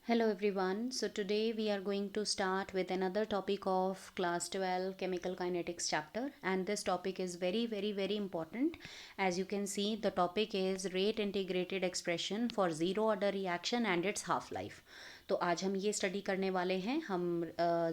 Hello everyone. So today we are going to start with another topic of class 12 chemical kinetics chapter, and this topic is very important. As you can see, the topic is rate integrated expression for zero order reaction and its half life. तो आज हम ये study करने वाले हैं। हम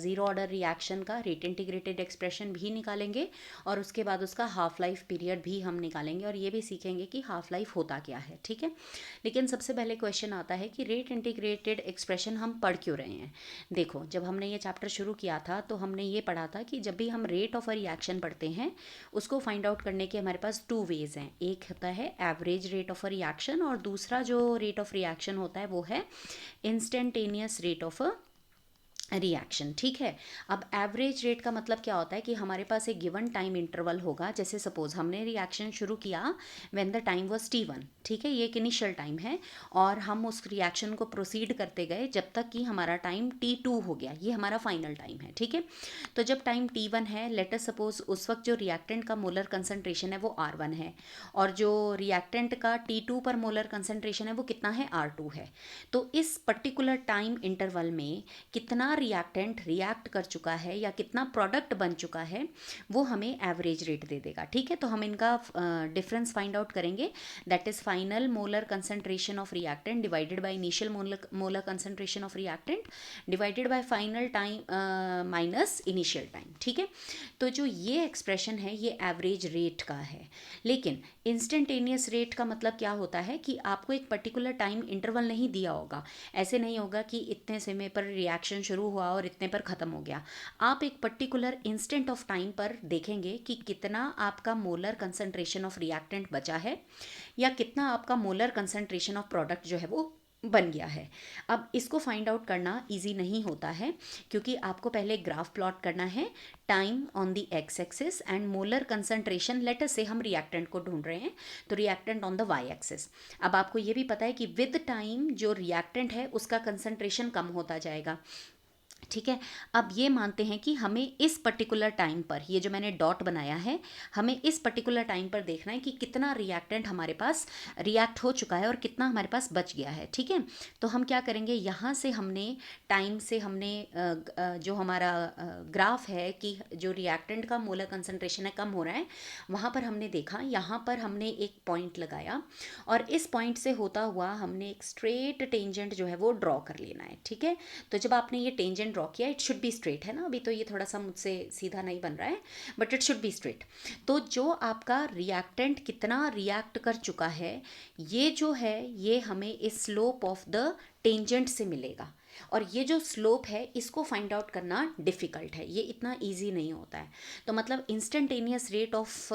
zero order reaction का rate integrated expression भी निकालेंगे और उसके बाद उसका हाफ लाइफ पीरियड भी हम निकालेंगे और ये भी सीखेंगे कि हाफ लाइफ होता क्या है। ठीक है, लेकिन सबसे पहले क्वेश्चन आता है कि रेट इंटीग्रेटेड एक्सप्रेशन हम पढ़ क्यों रहे हैं। देखो, जब हमने ये चैप्टर शुरू किया था तो हमने ये पढ़ा था कि जब भी हम रेट ऑफ अ रिएक्शन पढ़ते हैं उसको फाइंड आउट करने के हमारे पास टू वेज हैं। एक होता है average rate of a reaction और दूसरा जो रेट ऑफ रिएक्शन होता है वो है instantaneous rate of a reaction. ठीक है, अब एवरेज रेट का मतलब क्या होता है कि हमारे पास एक गिवन टाइम इंटरवल होगा। जैसे सपोज हमने रिएक्शन शुरू किया when the time was t1। ठीक है, ये एक इनिशियल टाइम है और हम उस रिएक्शन को प्रोसीड करते गए जब तक कि हमारा टाइम t2 हो गया। ये हमारा फाइनल टाइम है। ठीक है, तो जब टाइम t1 है, लेट अस सपोज उस वक्त जो रिएक्टेंट का मोलर कंसंट्रेशन है वो r1 है और जो रिएक्टेंट का t2 पर मोलर कंसंट्रेशन है वो कितना है, r2 है। तो इस पर्टिकुलर टाइम इंटरवल में कितना रिएक्टेंट रिएक्ट कर चुका है या कितना प्रोडक्ट बन चुका है वो हमें एवरेज रेट दे देगा। ठीक है, तो हम इनका डिफरेंस फाइंड आउट करेंगे। That is final molar concentration of reactant divided by initial molar concentration of reactant divided by final time minus initial time. ठीक है, तो जो ये एक्सप्रेशन है ये एवरेज रेट का है। लेकिन इंस्टेंटेनियस रेट का मतलब क्या होता है कि आपको एक पर्टिकुलर टाइम इंटरवल नहीं दिया होगा। ऐसे नहीं होगा कि इतने समय पर रिएक्शन शुरू हुआ और इतने पर ख़त्म हो गया। आप एक पर्टिकुलर इंस्टेंट ऑफ टाइम पर देखेंगे कि कितना आपका मोलर कंसंट्रेशन ऑफ रिएक्टेंट बचा है या कितना आपका मोलर कंसंट्रेशन ऑफ प्रोडक्ट जो है वो बन गया है। अब इसको फाइंड आउट करना इजी नहीं होता है क्योंकि आपको पहले ग्राफ प्लॉट करना है, time on the X axis and molar concentration. Later से हम रिएक्टेंट को ढूंढ रहे हैं तो reactant on the Y axis. अब आपको ये भी पता है कि विद टाइम जो रिएक्टेंट है उसका कंसंट्रेशन कम होता जाएगा। ठीक है, अब ये मानते हैं कि हमें इस पर्टिकुलर टाइम पर, ये जो मैंने डॉट बनाया है, हमें इस पर्टिकुलर टाइम पर देखना है कि कितना रिएक्टेंट हमारे पास रिएक्ट हो चुका है और कितना हमारे पास बच गया है। ठीक है, तो हम क्या करेंगे, यहाँ से हमने टाइम से हमने जो हमारा ग्राफ है कि जो रिएक्टेंट का मोलर कंसंट्रेशन है कम हो रहा है, वहाँ पर हमने देखा, यहाँ पर हमने एक पॉइंट लगाया और इस पॉइंट से होता हुआ हमने एक स्ट्रेट टेंजेंट जो है वो ड्रॉ कर लेना है। ठीक है, तो जब आपने ये टेंजेंट ड्रॉ किया, इट शुड बी स्ट्रेट है ना, अभी तो ये थोड़ा सा मुझसे सीधा नहीं बन रहा है but it should be straight. तो जो आपका रिएक्टेंट कितना रिएक्ट कर चुका है ये जो है ये हमें इस स्लोप ऑफ द टेंजेंट से मिलेगा और ये जो स्लोप है इसको फाइंड आउट करना डिफ़िकल्ट है, ये इतना इजी नहीं होता है। तो मतलब इंस्टेंटेनियस रेट ऑफ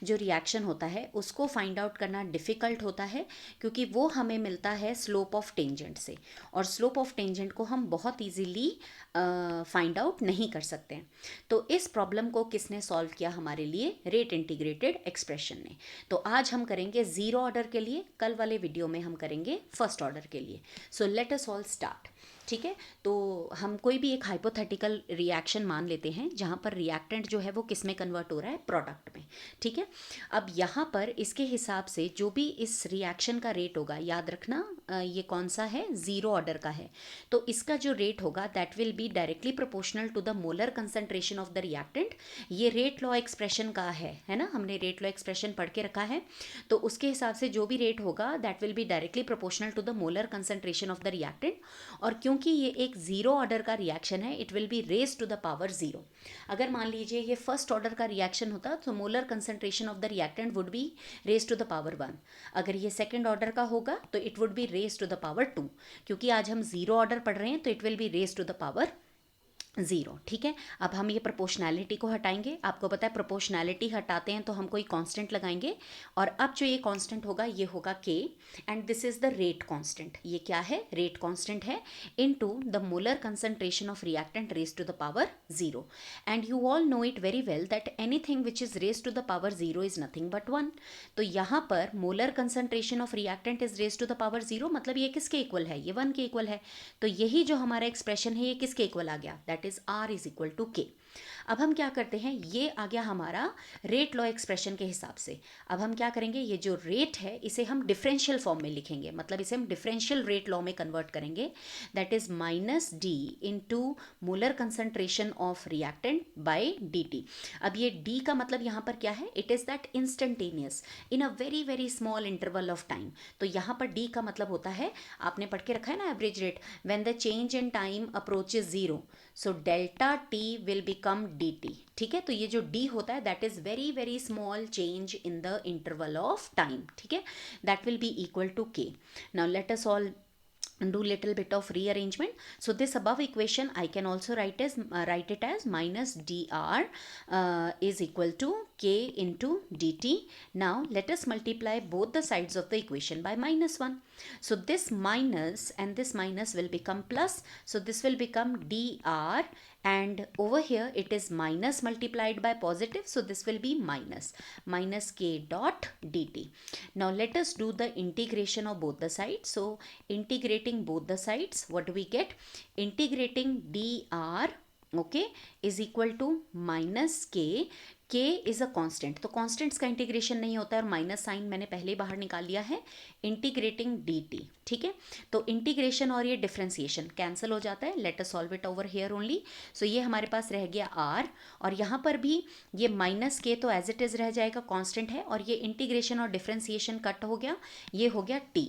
जो रिएक्शन होता है उसको फाइंड आउट करना डिफ़िकल्ट होता है क्योंकि वो हमें मिलता है स्लोप ऑफ टेंजेंट से और स्लोप ऑफ टेंजेंट को हम बहुत ईजीली फाइंड आउट नहीं कर सकते हैं। तो इस प्रॉब्लम को किसने सॉल्व किया हमारे लिए, रेट इंटीग्रेटेड एक्सप्रेशन ने। तो आज हम करेंगे ज़ीरो ऑर्डर के लिए, कल वाले वीडियो में हम करेंगे फर्स्ट ऑर्डर के लिए। So let us all start. ठीक है, तो हम कोई भी एक हाइपोथेटिकल रिएक्शन मान लेते हैं जहाँ पर रिएक्टेंट जो है वो किस में कन्वर्ट हो रहा है, प्रोडक्ट में। ठीक है, अब यहाँ पर इसके हिसाब से जो भी इस रिएक्शन का रेट होगा, याद रखना ये कौन सा है, ज़ीरो ऑर्डर का है, तो इसका जो रेट होगा that will be directly proportional to the molar concentration of the reactant. ये रेट लॉ एक्सप्रेशन का है ना, हमने रेट लॉ एक्सप्रेशन पढ़ के रखा है। तो उसके हिसाब से जो भी रेट होगा that will be directly proportional to the molar concentration of the reactant. और क्योंकि ये एक ज़ीरो ऑर्डर का रिएक्शन है it will be raise to the power zero. अगर मान लीजिए ये फर्स्ट ऑर्डर का रिएक्शन होता तो molar concentration of the reactant would be raise to the power one. अगर ये सेकंड ऑर्डर का होगा तो it would be raise to the power two. क्योंकि आज हम ज़ीरो ऑर्डर पढ़ रहे हैं तो it will be raise to the power zero. ठीक है, अब हम ये प्रोपोर्शनैलिटी को हटाएंगे। आपको पता है प्रोपोर्शनैलिटी हटाते हैं तो हम कोई कांस्टेंट लगाएंगे और अब जो ये कांस्टेंट होगा ये होगा k and this is the rate constant. ये क्या है, रेट कांस्टेंट है into the molar concentration of reactant raise to the power zero. And you all know it very well that anything which is raise to the power zero is nothing but one. तो यहाँ पर molar concentration of reactant is raise to the power zero, मतलब ये किसके equal है, ये one के equal है। तो यही जो हमारा एक्सप्रेशन है ये किसके इक्वल आ गया, that is r is equal to k। अब हम क्या करते हैं, ये आ गया हमारा रेट लॉ एक्सप्रेशन के हिसाब से। अब हम क्या करेंगे, ये जो रेट है इसे हम डिफरेंशियल फॉर्म में लिखेंगे, मतलब इसे हम डिफरेंशियल रेट लॉ में कन्वर्ट करेंगे। That is minus D into molar concentration of reactant bye D T. अब ये डी का मतलब यहाँ पर क्या है, it is that instantaneous in a very very small interval of time. तो यहाँ पर डी का मतलब होता है, आपने पढ़ के रखा है ना average rate, when the change in time approaches zero, so delta T will become D T. ठीक है, तो ये जो डी होता है that is very very small change in the interval of time. ठीक है, that will be equal to K. Now let us all do little bit of rearrangement. So this above equation I can also write it as minus dr is equal to k into dt. Now let us multiply both the sides of the equation by minus 1. So this minus and this minus will become plus, so this will become dr, and over here it is minus multiplied by positive, so this will be minus k dot dt. Now let us do the integration of both the sides. So integrating both the sides, what do we get? Integrating dr, okay, is equal to minus k. k is a constant, तो constants का integration नहीं होता है, और minus sign मैंने पहले ही बाहर निकाल लिया है। इंटीग्रेटिंग dt, ठीक है, तो इंटीग्रेशन और ये डिफ्रेंसिएशन कैंसिल हो जाता है। Let us solve it over here only. So ये हमारे पास रह गया r, और यहाँ पर भी ये माइनस के तो एज इट इज़ रह जाएगा, कांस्टेंट है, और ये इंटीग्रेशन और डिफ्रेंसिएशन कट हो गया, ये हो गया t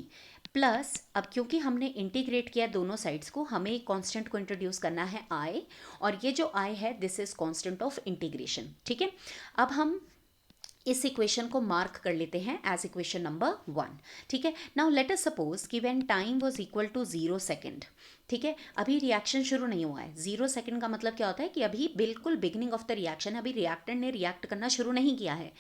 प्लस। अब क्योंकि हमने इंटीग्रेट किया दोनों साइड्स को, हमें एक कांस्टेंट को इंट्रोड्यूस करना है i, और ये जो i है this is constant of integration. ठीक है, अब हम इस इक्वेशन को मार्क कर लेते हैं एज इक्वेशन नंबर 1। ठीक है, नाउ लेट अस सपोज कि when time was equal to 0 second, ठीक है, अभी रिएक्शन शुरू नहीं हुआ है। 0 सेकेंड का मतलब क्या होता है कि अभी बिल्कुल बिगिनिंग ऑफ द रिएक्शन है, अभी रिएक्टेंट ने रिएक्ट करना शुरू नहीं किया है।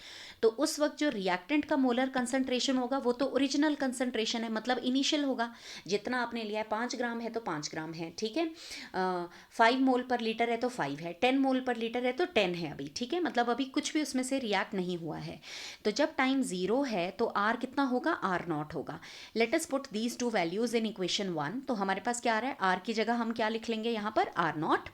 तो उस वक्त जो रिएक्टेंट का मोलर कंसंट्रेशन होगा वो तो ओरिजिनल कंसंट्रेशन है, मतलब इनिशियल होगा। जितना आपने लिया है 5 ग्राम है तो 5 ग्राम है, ठीक है, 5 मोल पर लीटर है तो 5 है, 10 मोल पर लीटर है तो 10 है अभी। ठीक है, मतलब अभी कुछ भी उसमें से रिएक्ट नहीं हुआ है। तो जब टाइम 0 है तो आर कितना होगा, आर नॉट होगा। Let us put these two values in equation 1। तो हमारे पास क्या आ रहा है, आर की जगह हम क्या लिख लेंगे यहाँ पर, आर नॉट।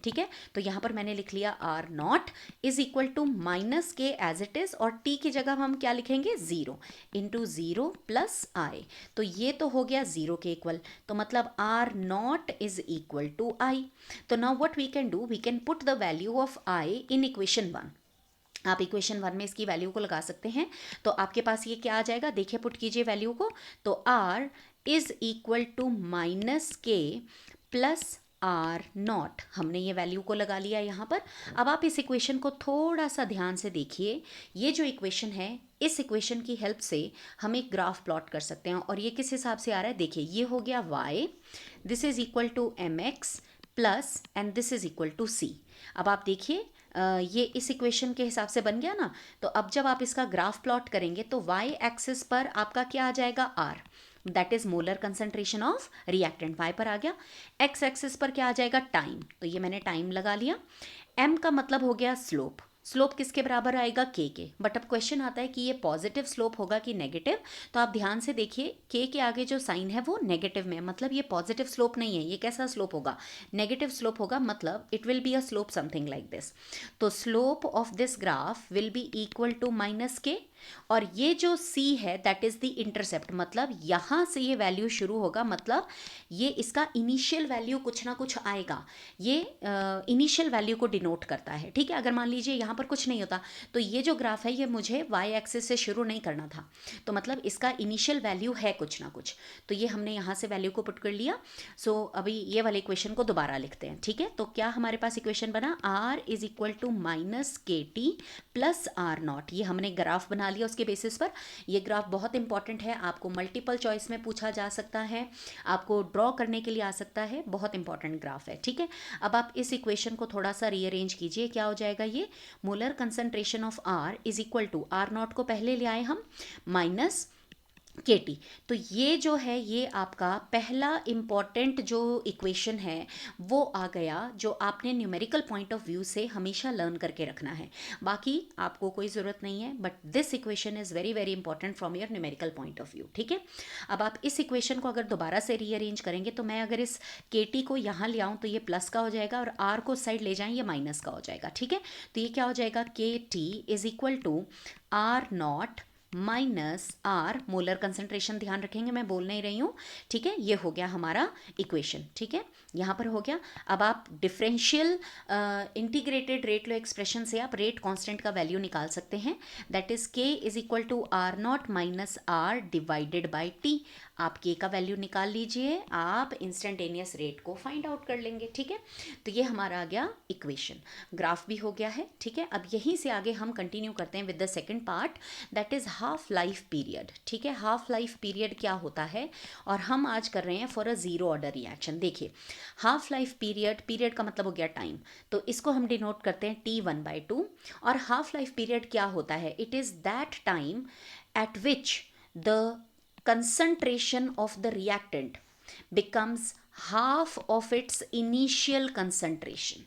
ठीक है, तो यहाँ पर मैंने लिख लिया R naught is equal to minus K as it is, और टी की जगह हम क्या लिखेंगे, 0 इंटू 0 प्लस आई। तो ये तो हो गया 0 के इक्वल, तो मतलब R naught is equal to I. तो now what we can do, we can put the value of I in equation 1। आप इक्वेशन 1 में इसकी वैल्यू को लगा सकते हैं। तो आपके पास ये क्या आ जाएगा, देखिए पुट कीजिए वैल्यू को, तो r is equal to minus K plus R naught, हमने ये वैल्यू को लगा लिया यहाँ पर। अब आप इस इक्वेशन को थोड़ा सा ध्यान से देखिए, ये जो इक्वेशन है इस इक्वेशन की हेल्प से हम एक ग्राफ प्लॉट कर सकते हैं, और ये किस हिसाब से आ रहा है, देखिए ये हो गया y, this is equal to mx plus and this is equal to c। अब आप देखिए ये इस इक्वेशन के हिसाब से बन गया ना। तो अब जब आप इसका ग्राफ प्लॉट करेंगे तो y एक्सिस पर आपका क्या आ जाएगा, r, that is molar concentration of reactant, y पर आ गया। x एक्सिस पर क्या आ जाएगा, टाइम, तो ये मैंने टाइम लगा लिया। m का मतलब हो गया स्लोप, स्लोप किसके बराबर आएगा, k के। बट अब क्वेश्चन आता है कि ये पॉजिटिव स्लोप होगा कि नेगेटिव, तो आप ध्यान से देखिए k के आगे जो साइन है वो नेगेटिव में, मतलब ये पॉजिटिव स्लोप नहीं है, ये कैसा स्लोप होगा, नेगेटिव स्लोप होगा, मतलब it will be a slope something like this. तो slope of this graph will be equal to minus K, और ये जो c है दैट इज द इंटरसेप्ट, मतलब यहाँ से ये वैल्यू शुरू होगा, मतलब ये इसका इनिशियल वैल्यू कुछ ना कुछ आएगा, ये इनिशियल वैल्यू को डिनोट करता है। ठीक है, अगर मान लीजिए यहाँ पर कुछ नहीं होता तो ये जो ग्राफ है ये मुझे y एक्सिस से शुरू नहीं करना था, तो मतलब इसका इनिशियल वैल्यू है कुछ ना कुछ, तो ये हमने यहाँ से वैल्यू को पुट कर लिया। सो अभी ये वाले इक्वेशन को दोबारा लिखते हैं। ठीक है, तो क्या हमारे पास इक्वेशन बना, r is equal to minus K T plus R naught, ये हमने ग्राफ बना लिया उसके बेसिस पर। ये ग्राफ बहुत इंपॉर्टेंट है, आपको मल्टीपल चॉइस में पूछा जा सकता है, आपको ड्रॉ करने के लिए आ सकता है, बहुत इंपॉर्टेंट ग्राफ है। ठीक है, अब आप इस इक्वेशन को थोड़ा सा रीअरेंज कीजिए, क्या हो जाएगा, ये molar concentration of R is equal to R naught को पहले ले आए हम, माइनस KT। तो ये जो है ये आपका पहला इम्पॉर्टेंट जो इक्वेशन है वो आ गया, जो आपने न्यूमेरिकल पॉइंट ऑफ व्यू से हमेशा लर्न करके रखना है। बाकी आपको कोई ज़रूरत नहीं है, but this equation is very very important from your numerical point of view. ठीक है, अब आप इस इक्वेशन को अगर दोबारा से रीअरेंज करेंगे तो मैं अगर इस KT को यहाँ ले आऊँ तो ये प्लस का हो जाएगा, और R को साइड ले जाएँ ये माइनस का हो जाएगा। ठीक है, तो ये क्या हो जाएगा, KT is equal to R0 minus R, molar concentration ध्यान रखेंगे, मैं बोल नहीं रही हूँ। ठीक है, ये हो गया हमारा इक्वेशन। ठीक है, यहाँ पर हो गया। अब आप differential integrated rate law expression से आप रेट कांस्टेंट का वैल्यू निकाल सकते हैं। That is K is equal to R0 minus R divided by T। आप K का वैल्यू निकाल लीजिए, आप इंस्टेंटेनियस रेट को फाइंड आउट कर लेंगे। ठीक है, तो ये हमारा आ गया इक्वेशन, ग्राफ भी हो गया है। ठीक है, अब यहीं से आगे हम कंटिन्यू करते हैं with the second part, that is half life period. ठीक है, हाफ लाइफ पीरियड क्या होता है, और हम आज कर रहे हैं for a zero order reaction. देखिए, हाफ लाइफ पीरियड, पीरियड का मतलब हो गया टाइम, तो इसको हम डिनोट करते हैं T1/2। और हाफ लाइफ पीरियड क्या होता है, it is that time eight which the concentration of the reactant becomes half of its initial concentration।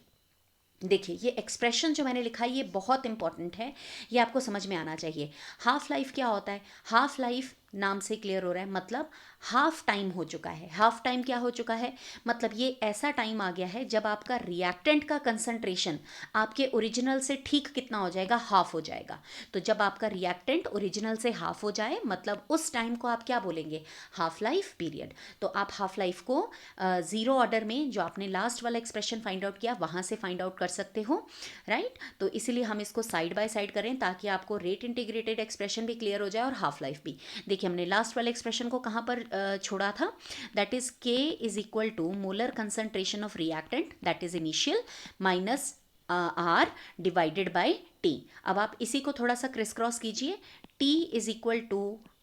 देखिए, ये एक्सप्रेशन जो मैंने लिखा है ये बहुत इंपॉर्टेंट है, ये आपको समझ में आना चाहिए। हाफ लाइफ क्या होता है, हाफ लाइफ नाम से क्लियर हो रहा है, मतलब हाफ टाइम हो चुका है। हाफ टाइम क्या हो चुका है, मतलब ये ऐसा टाइम आ गया है जब आपका रिएक्टेंट का कंसंट्रेशन आपके ओरिजिनल से ठीक कितना हो जाएगा, हाफ हो जाएगा। तो जब आपका रिएक्टेंट ओरिजिनल से हाफ हो जाए, मतलब उस टाइम को आप क्या बोलेंगे, हाफ लाइफ पीरियड। तो आप हाफ लाइफ को ज़ीरो ऑर्डर में जो आपने लास्ट वाला एक्सप्रेशन फाइंड आउट किया वहाँ से फाइंड आउट कर सकते हो, राइट। तो इसीलिए हम इसको साइड बाय साइड करें ताकि आपको रेट इंटीग्रेटेड एक्सप्रेशन भी क्लियर हो जाए और हाफ लाइफ भी। देखिए, हमने लास्ट वाले एक्सप्रेशन को कहाँ पर छोड़ा था, that is K is equal to molar concentration of reactant, that is initial, minus R divided by T। अब आप इसी को थोड़ा सा क्रिस क्रॉस कीजिए, T is equal to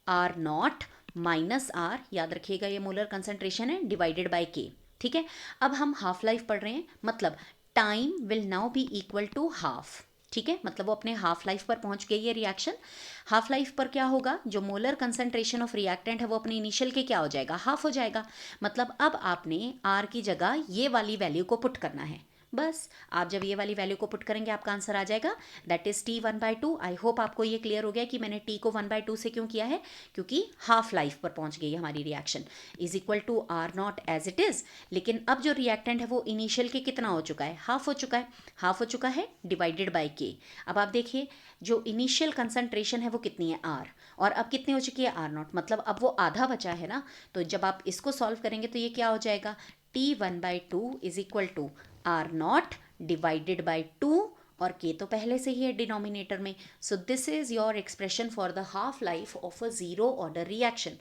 R0 minus R, याद रखिएगा ये मोलर कंसंट्रेशन है, डिवाइडेड बाय K। ठीक है, अब हम हाफ लाइफ पढ़ रहे हैं, मतलब time will now be equal to half. ठीक है, मतलब वो अपने हाफ लाइफ पर पहुंच गई है रिएक्शन। हाफ लाइफ पर क्या होगा, जो मोलर कंसंट्रेशन ऑफ रिएक्टेंट है वो अपने इनिशियल के क्या हो जाएगा, हाफ हो जाएगा। मतलब अब आपने आर की जगह ये वाली वैल्यू को पुट करना है। बस आप जब ये वाली वैल्यू को पुट करेंगे आपका आंसर आ जाएगा, that is T1/2। I hope आपको ये क्लियर हो गया कि मैंने T को 1/2 से क्यों किया है, क्योंकि हाफ लाइफ पर पहुंच गई हमारी reaction, is equal to R0 as it is. लेकिन अब जो रिएक्टेंट है वो इनिशियल के कितना हो चुका है, हाफ हो चुका है, हाफ हो चुका है, डिवाइडेड बाई K। अब आप देखिए, जो इनिशियल कंसंट्रेशन है वो कितनी है, R, और अब कितनी हो चुकी है, R0, मतलब अब वो आधा बचा है ना। तो जब आप इसको सॉल्व करेंगे तो ये क्या हो जाएगा, T1/2 is equal to R0 divided by 2, और K तो पहले से ही है डिनोमिनेटर में। So this is your expression for the half life of a zero order reaction.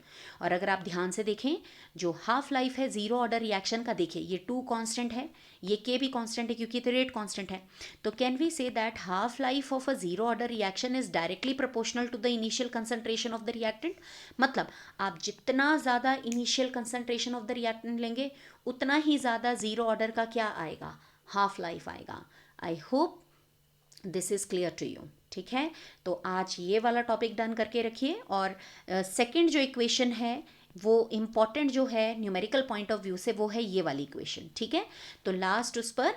और अगर आप ध्यान से देखें, जो हाफ लाइफ है जीरो ऑर्डर रिएक्शन का, देखिए ये 2 कांस्टेंट है, ये K भी कांस्टेंट है क्योंकि तो रेट कांस्टेंट है। तो can we say that half life of a zero order reaction is directly proportional to the initial concentration of the reactant. मतलब आप जितना ज़्यादा initial concentration of the reactant लेंगे उतना ही ज़्यादा जीरो ऑर्डर का क्या आएगा, हाफ लाइफ आएगा। I hope this is clear to you. ठीक है, तो आज ये वाला टॉपिक डन करके रखिए। और सेकंड जो इक्वेशन है वो इम्पॉर्टेंट जो है न्यूमेरिकल पॉइंट ऑफ व्यू से, वो है ये वाली इक्वेशन। ठीक है, तो लास्ट उस पर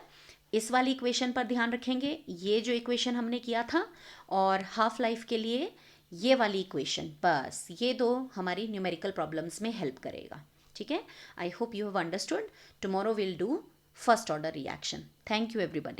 इस वाली इक्वेशन पर ध्यान रखेंगे, ये जो इक्वेशन हमने किया था, और हाफ लाइफ के लिए ये वाली इक्वेशन, बस ये दो हमारी न्यूमेरिकल प्रॉब्लम्स में हेल्प करेगा। ठीक है, I hope you have understood. Tomorrow will do first order reaction. Thank you everybody.